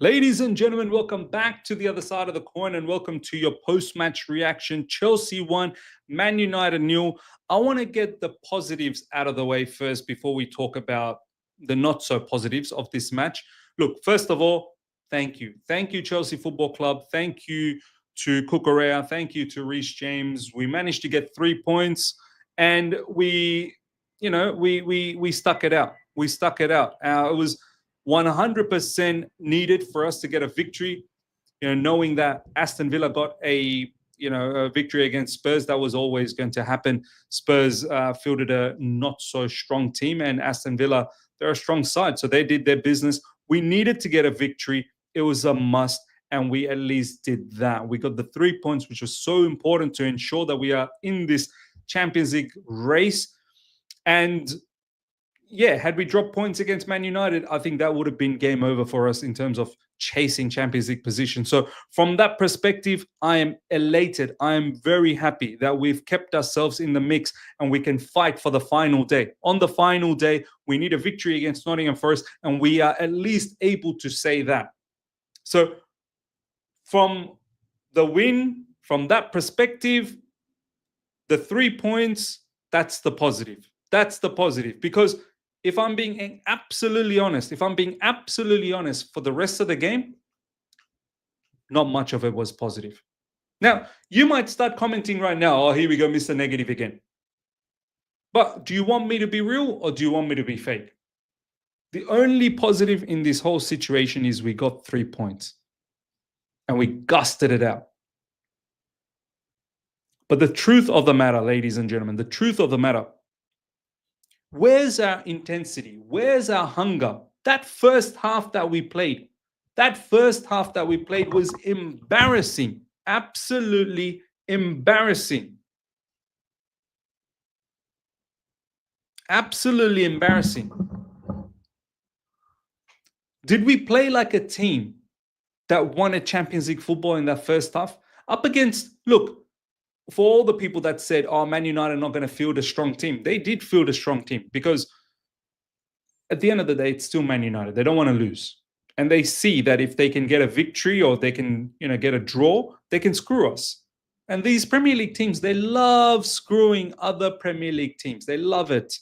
Ladies and gentlemen, welcome back to the other side of the coin and welcome to your post-match reaction. Chelsea won, Man United nil. I want to get the positives out of the way first before we talk about the not so positives of this match. Look, first of all, thank you. Thank you, Chelsea Football Club. Thank you to Cucurella. Thank you to Reece James. We managed to get 3 points and we stuck it out. We stuck it out. It was 100% needed for us to get a victory. Knowing that Aston Villa got a victory against Spurs, that was always going to happen. Spurs fielded a not so strong team, and Aston Villa, they're a strong side, so they did their business. We needed to get a victory. It was a must, and we at least did that. We got the 3 points, which was so important to ensure that we are in this Champions League race. And yeah, had we dropped points against Man United, I think that would have been game over for us in terms of chasing Champions League position. So from that perspective, I am elated. I am very happy that we've kept ourselves in the mix and we can fight for the final day. On the final day, we need a victory against Nottingham Forest, and we are at least able to say that. So from the win, from that perspective, the 3 points, that's the positive. That's the positive. Because if I'm being absolutely honest, for the rest of the game, not much of it was positive. Now, you might start commenting right now, oh, here we go, Mr. Negative again. But do you want me to be real or do you want me to be fake? The only positive in this whole situation is we got 3 points and we gusted it out. But the truth of the matter, ladies and gentlemen, the truth of the matter, where's our intensity? Where's our hunger? That first half that we played was embarrassing. Absolutely embarrassing. Absolutely embarrassing. Did we play like a team that won a Champions League football in that first half? Up against, look, for all the people that said, oh, Man United are not going to field a strong team, they did field a strong team, because at the end of the day, it's still Man United. They don't want to lose. And they see that if they can get a victory or they can, get a draw, they can screw us. And these Premier League teams, they love screwing other Premier League teams. They love it.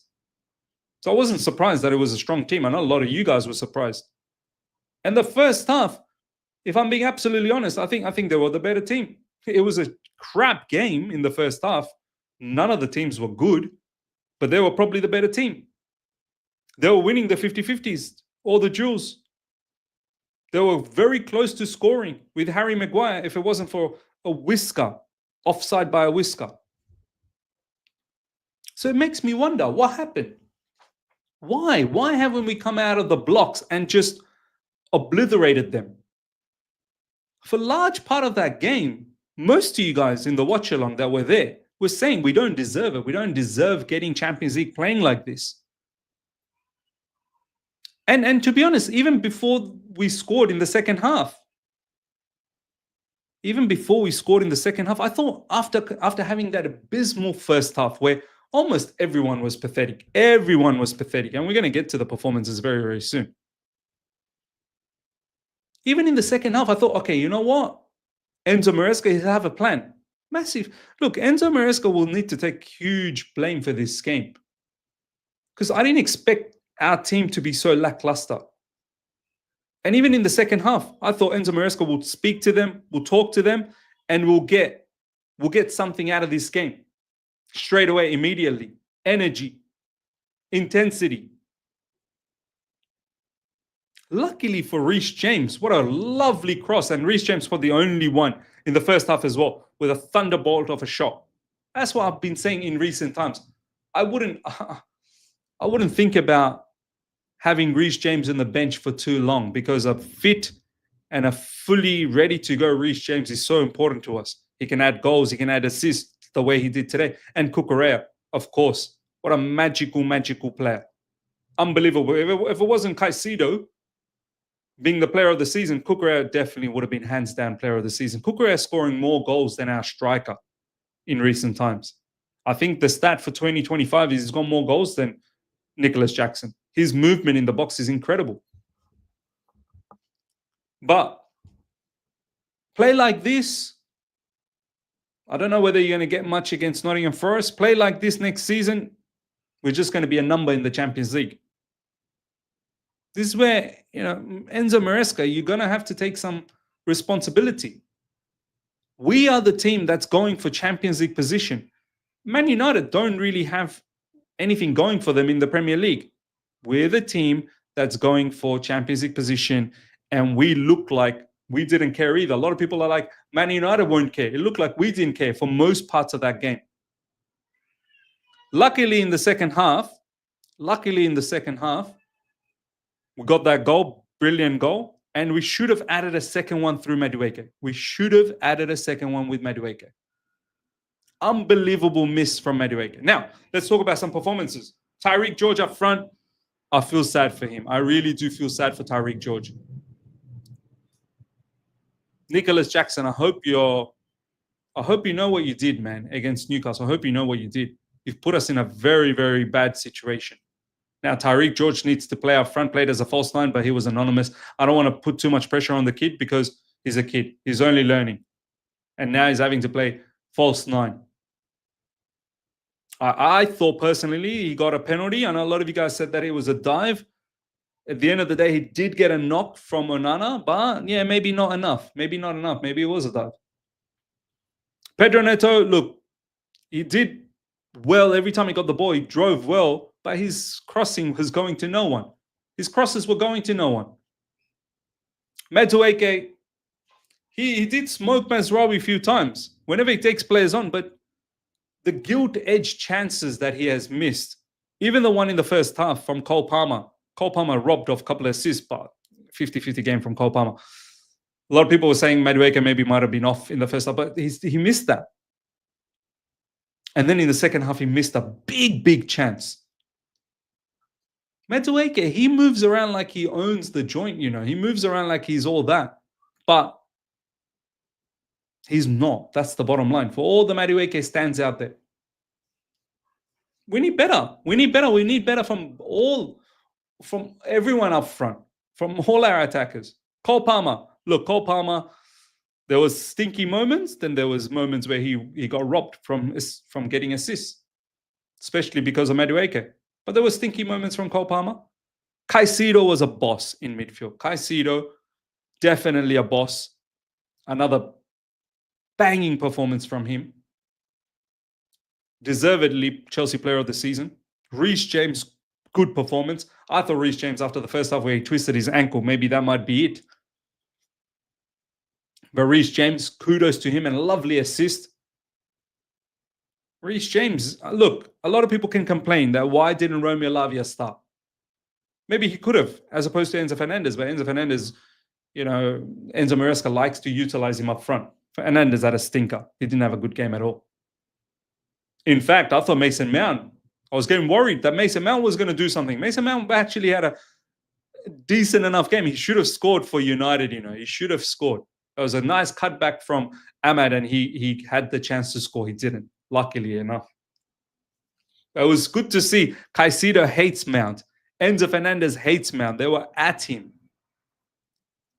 So I wasn't surprised that it was a strong team. I know a lot of you guys were surprised. And the first half, if I'm being absolutely honest, I think they were the better team. It was a crap game in the first half. None of the teams were good, but they were probably the better team. They were winning the 50-50s, all the duels. They were very close to scoring with Harry Maguire if it wasn't for a whisker, offside by a whisker. So it makes me wonder, what happened? Why? Why haven't we come out of the blocks and just obliterated them? For a large part of that game, most of you guys in the watch-along that were there were saying we don't deserve it. We don't deserve getting Champions League playing like this. And to be honest, even before we scored in the second half, I thought after having that abysmal first half where almost everyone was pathetic, and we're going to get to the performances very, very soon. Even in the second half, I thought, okay, you know what? Enzo Maresca, he'll have a plan. Massive. Look, Enzo Maresca will need to take huge blame for this game, because I didn't expect our team to be so lackluster. And even in the second half, I thought Enzo Maresca will speak to them, will talk to them, and we'll get something out of this game straight away, immediately. Energy, intensity. Luckily for Reece James, what a lovely cross. And Reece James was the only one in the first half as well, with a thunderbolt of a shot. That's what I've been saying in recent times. I wouldn't think about having Reece James on the bench for too long, because a fit and a fully ready to go Reece James is so important to us. He can add goals, he can add assists the way he did today. And Cucurella, of course. What a magical, magical player. Unbelievable. If it wasn't Caicedo being the player of the season, Cucurella definitely would have been hands down player of the season. Cucurella scoring more goals than our striker in recent times. I think the stat for 2025 is he's got more goals than Nicholas Jackson. His movement in the box is incredible. But play like this. I don't know whether you're going to get much against Nottingham Forest. Play like this next season. We're just going to be a number in the Champions League. This is where, Enzo Maresca, you're going to have to take some responsibility. We are the team that's going for Champions League position. Man United don't really have anything going for them in the Premier League. We're the team that's going for Champions League position, and we look like we didn't care either. A lot of people are like, Man United won't care. It looked like we didn't care for most parts of that game. Luckily, in the second half, we got that goal, brilliant goal, and we should have added a second one through Madueke. We should have added a second one with Madueke. Unbelievable miss from Madueke. Now, let's talk about some performances. Tyreek George up front, I feel sad for him. I really do feel sad for Tyreek George. Nicholas Jackson, I hope you know what you did, man, against Newcastle. I hope you know what you did. You've put us in a very, very bad situation. Now, Tyreek George needs to play up front, played as a false nine, but he was anonymous. I don't want to put too much pressure on the kid because he's a kid. He's only learning. And now he's having to play false nine. I thought personally he got a penalty. I know a lot of you guys said that it was a dive. At the end of the day, he did get a knock from Onana, but yeah, maybe not enough. Maybe not enough. Maybe it was a dive. Pedro Neto, look, he did well every time he got the ball. He drove well, but his crossing was going to no one. His crosses were going to no one. Madueke, he did smoke Mazraoui a few times whenever he takes players on, but the gilt-edged chances that he has missed, even the one in the first half from Cole Palmer robbed off a couple of assists, but 50-50 game from Cole Palmer. A lot of people were saying Madueke maybe might have been off in the first half, but he missed that. And then in the second half, he missed a big, big chance. Madueke, he moves around like he owns the joint, He moves around like he's all that. But he's not. That's the bottom line. For all the Madueke stands out there. We need better. We need better from everyone up front, from all our attackers. Cole Palmer. Look, Cole Palmer, there was stinky moments, then there was moments where he got robbed from getting assists, especially because of Madueke. But there were stinky moments from Cole Palmer. Caicedo was a boss in midfield. Caicedo, definitely a boss. Another banging performance from him. Deservedly Chelsea player of the season. Reece James, good performance. I thought Reece James, after the first half where he twisted his ankle, maybe that might be it. But Reece James, kudos to him, and a lovely assist. Reece James, look, a lot of people can complain that why didn't Romeo Lavia start? Maybe he could have, as opposed to Enzo Fernandez. But Enzo Fernandez, Enzo Maresca likes to utilize him up front. Fernandez had a stinker. He didn't have a good game at all. In fact, I thought Mason Mount, I was getting worried that Mason Mount was going to do something. Mason Mount actually had a decent enough game. He should have scored for United, He should have scored. It was a nice cutback from Ahmad, and he had the chance to score. He didn't, luckily enough. It was good to see. Caicedo hates Mount. Enzo Fernandez hates Mount. They were at him.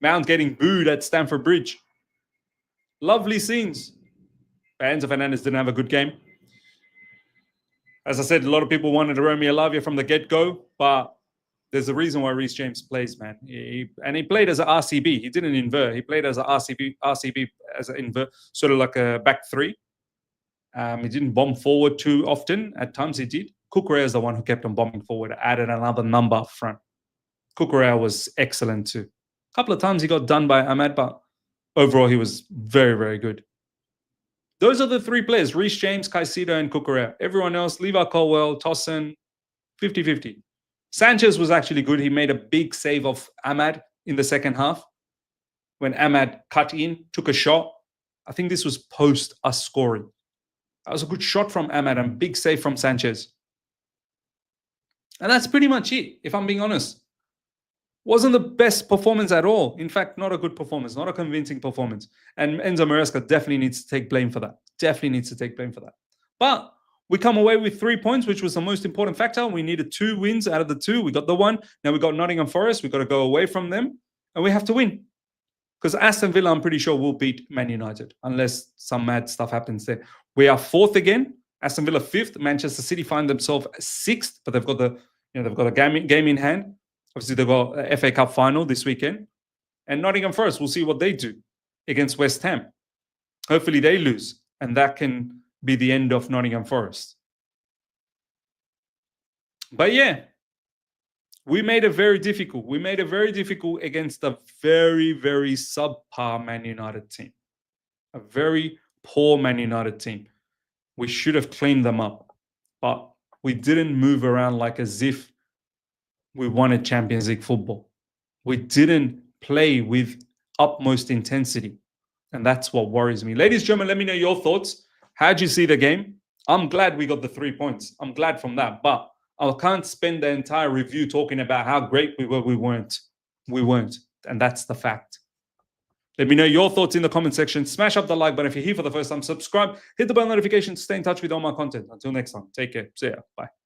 Mount getting booed at Stamford Bridge. Lovely scenes. But Enzo Fernandez didn't have a good game. As I said, a lot of people wanted Romeo Lavia from the get-go, but there's a reason why Reece James plays, man. He played as an RCB. He didn't invert. He played as an RCB as an invert, sort of like a back three. He didn't bomb forward too often. At times he did. Cucurella is the one who kept on bombing forward, added another number up front. Cucurella was excellent too. A couple of times he got done by Ahmad, but overall he was very, very good. Those are the three players, Reece James, Caicedo, and Cucurella. Everyone else, Levi Colwill, Tosin, 50-50. Sanchez was actually good. He made a big save of Ahmad in the second half. When Ahmad cut in, took a shot. I think this was post us scoring. That was a good shot from Ahmad and big save from Sanchez. And that's pretty much it, if I'm being honest. Wasn't the best performance at all. In fact, not a good performance, not a convincing performance. And Enzo Maresca definitely needs to take blame for that. Definitely needs to take blame for that. But we come away with 3 points, which was the most important factor. We needed 2 wins out of the 2. We got the 1. Now we got Nottingham Forest. We got to go away from them. And we have to win. Because Aston Villa, I'm pretty sure, will beat Man United unless some mad stuff happens there. We are fourth again. Aston Villa fifth. Manchester City find themselves sixth, but they've got a game in hand. Obviously, they've got a FA Cup final this weekend. And Nottingham Forest, we'll see what they do against West Ham. Hopefully they lose, and that can be the end of Nottingham Forest. But yeah, we made it very difficult. We made it very difficult against a very, very subpar Man United team. A very poor Man United team. We should have cleaned them up, but we didn't move around like as if we wanted Champions League football. We didn't play with utmost intensity, and that's what worries me. Ladies and gentlemen, let me know your thoughts. How'd you see the game? I'm glad we got the 3 points. I'm glad from that, but I can't spend the entire review talking about how great we were. We weren't. We weren't, and that's the fact. Let me know your thoughts in the comment section. Smash up the like button if you're here for the first time. Subscribe. Hit the bell notification to stay in touch with all my content. Until next time, take care. See ya. Bye.